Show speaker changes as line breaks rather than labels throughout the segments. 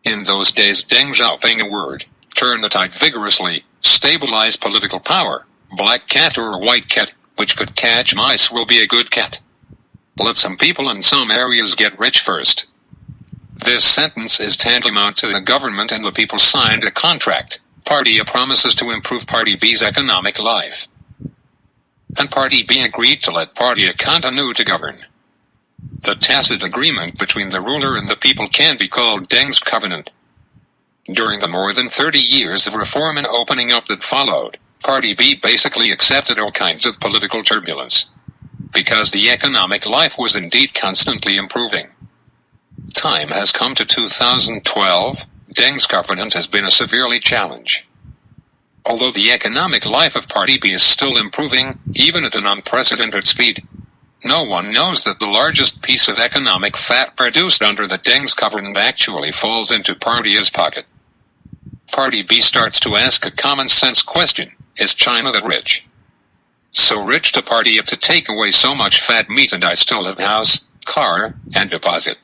In those days Deng Xiaoping a word, turn the tide vigorously, stabilize political power, black cat or white cat, which could catch mice will be a good cat. Let some people in some areas get rich first. This sentence is tantamount to the government and the people signed a contract. Party A promises to improve Party B's economic life. And Party B agreed to let Party A continue to govern. The tacit agreement between the ruler and the people can be called Deng's covenant. During the more than 30 years of reform and opening up that followed, Party B basically accepted all kinds of political turbulence. Because the economic life was indeed constantly improving. Time has come to 2012, Deng's covenant has been a severely challenged. Although the economic life of Party B is still improving, even at an unprecedented speed, no one knows that the largest piece of economic fat produced under the Deng's covenant actually falls into Party A's pocket. Party B starts to ask a common-sense question, is China that rich? So rich to Party A to take away so much fat meat and I still have house, car, and deposit?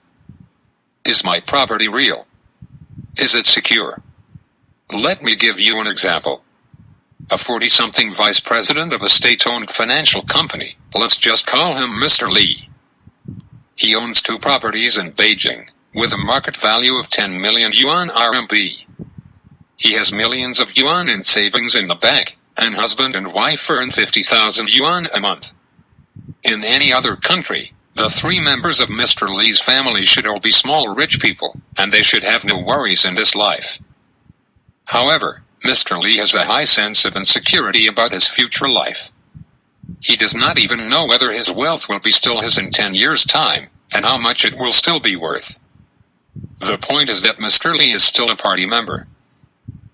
Is my property real? Is it secure? Let me give you an example. A 40-something vice president of a state-owned financial company, let's just call him Mr. Li. He owns 2 properties in Beijing, with a market value of 10 million yuan RMB. He has millions of yuan in savings in the bank, and husband and wife earn 50,000 yuan a month. In any other country, the 3 members of Mr. Li's family should all be small rich people, and they should have no worries in this life. However, Mr. Li has a high sense of insecurity about his future life. He does not even know whether his wealth will be still his in 10 years' time, and how much it will still be worth. The point is that Mr. Li is still a party member.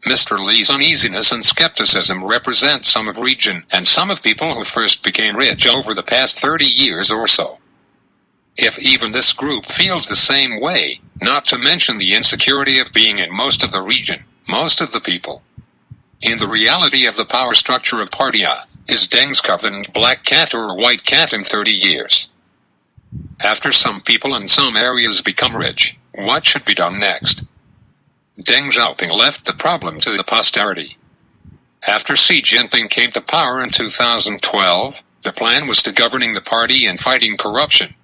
Mr. Li's uneasiness and skepticism represent some of region and some of people who first became rich over the past 30 years or so. If even this group feels the same way, not to mention the insecurity of being in most of the region, most of the people. In the reality of the power structure of Party A, is Deng's covenant black cat or white cat in 30 years? After some people in some areas become rich, what should be done next? Deng Xiaoping left the problem to the posterity. After Xi Jinping came to power in 2012, the plan was to governing the party and fighting corruption.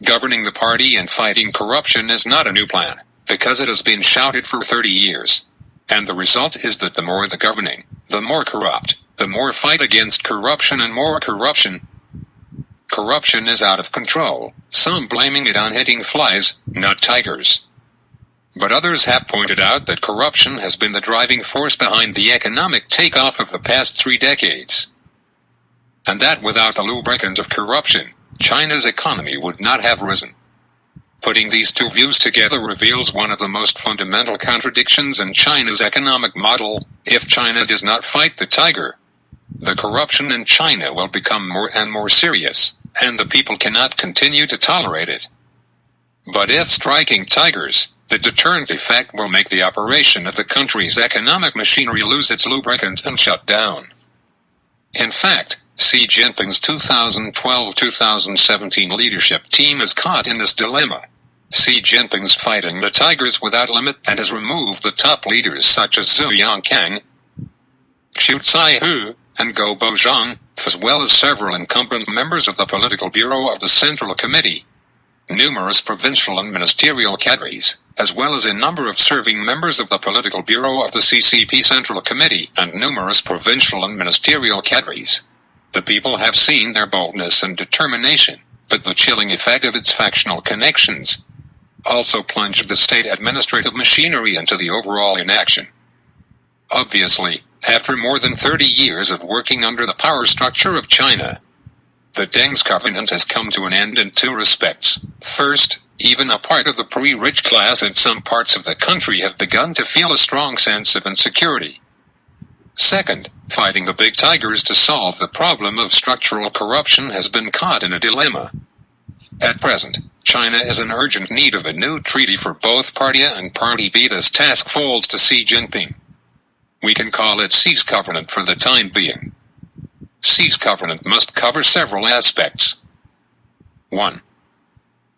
Governing the party and fighting corruption is not a new plan, because it has been shouted for 30 years. And the result is that the more the governing, the more corrupt, the more fight against corruption and more corruption. Corruption is out of control, some blaming it on hitting flies, not tigers. But others have pointed out that corruption has been the driving force behind the economic takeoff of the past 3 decades. And that without the lubricant of corruption, China's economy would not have risen. Putting these 2 views together reveals one of the most fundamental contradictions in China's economic model. If China does not fight the tiger, the corruption in China will become more and more serious, and the people cannot continue to tolerate it. But if striking tigers, the deterrent effect will make the operation of the country's economic machinery lose its lubricant and shut down. In fact, Xi Jinping's 2012-2017 leadership team is caught in this dilemma. Xi Jinping's fighting the tigers without limit and has removed the top leaders such as Zhu Yongkang, Xu Caihu, and Guo Bojiang, as well as several incumbent members of the political bureau of the Central Committee, numerous provincial and ministerial cadres, as well as a number of serving members of the political bureau of the CCP Central Committee and numerous provincial and ministerial cadres. The people have seen their boldness and determination, but the chilling effect of its factional connections also plunged the state administrative machinery into the overall inaction. Obviously, after more than 30 years of working under the power structure of China, the Deng's covenant has come to an end in 2 respects. First, even a part of the pre-rich class in some parts of the country have begun to feel a strong sense of insecurity. Second, fighting the big tigers to solve the problem of structural corruption has been caught in a dilemma. At present, China is in urgent need of a new treaty for both Party A and Party B. This task falls to Xi Jinping. We can call it Xi's covenant for the time being. Xi's covenant must cover several aspects. 1.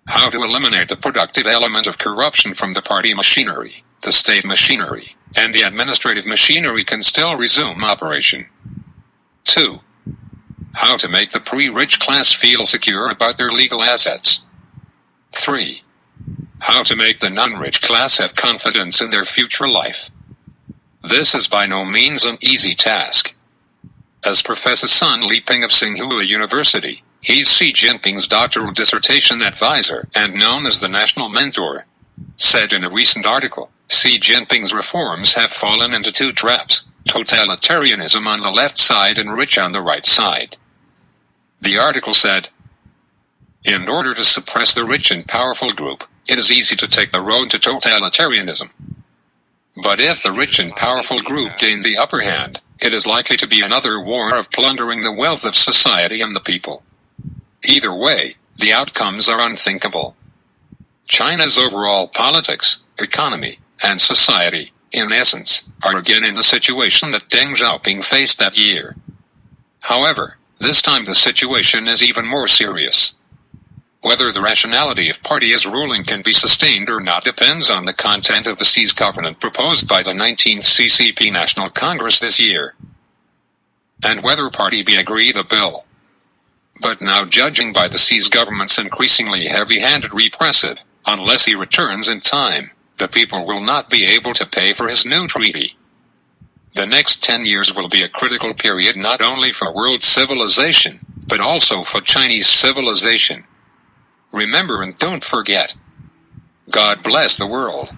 How to eliminate the productive element of corruption from the party machinery, the state machinery, and the administrative machinery can still resume operation. 2. How to make the pre-rich class feel secure about their legal assets. 3. How to make the non-rich class have confidence in their future life. This is by no means an easy task. As Professor Sun Liping of Tsinghua University, he's Xi Jinping's doctoral dissertation advisor and known as the national mentor, said in a recent article, Xi Jinping's reforms have fallen into two traps, totalitarianism on the left side and rich on the right side. The article said, in order to suppress the rich and powerful group, it is easy to take the road to totalitarianism. But if the rich and powerful group gain the upper hand, it is likely to be another war of plundering the wealth of society and the people. Either way, the outcomes are unthinkable. China's overall politics, economy, and society, in essence, are again in the situation that Deng Xiaoping faced that year. However, this time the situation is even more serious. Whether the rationality of party as ruling can be sustained or not depends on the content of the Xi's covenant proposed by the 19th CCP National Congress this year, and whether Party B agree the bill. But now judging by the Xi's government's increasingly heavy-handed repressive, unless he returns in time, the people will not be able to pay for his new treaty. The next 10 years will be a critical period not only for world civilization, but also for Chinese civilization. Remember and don't forget. God bless the world.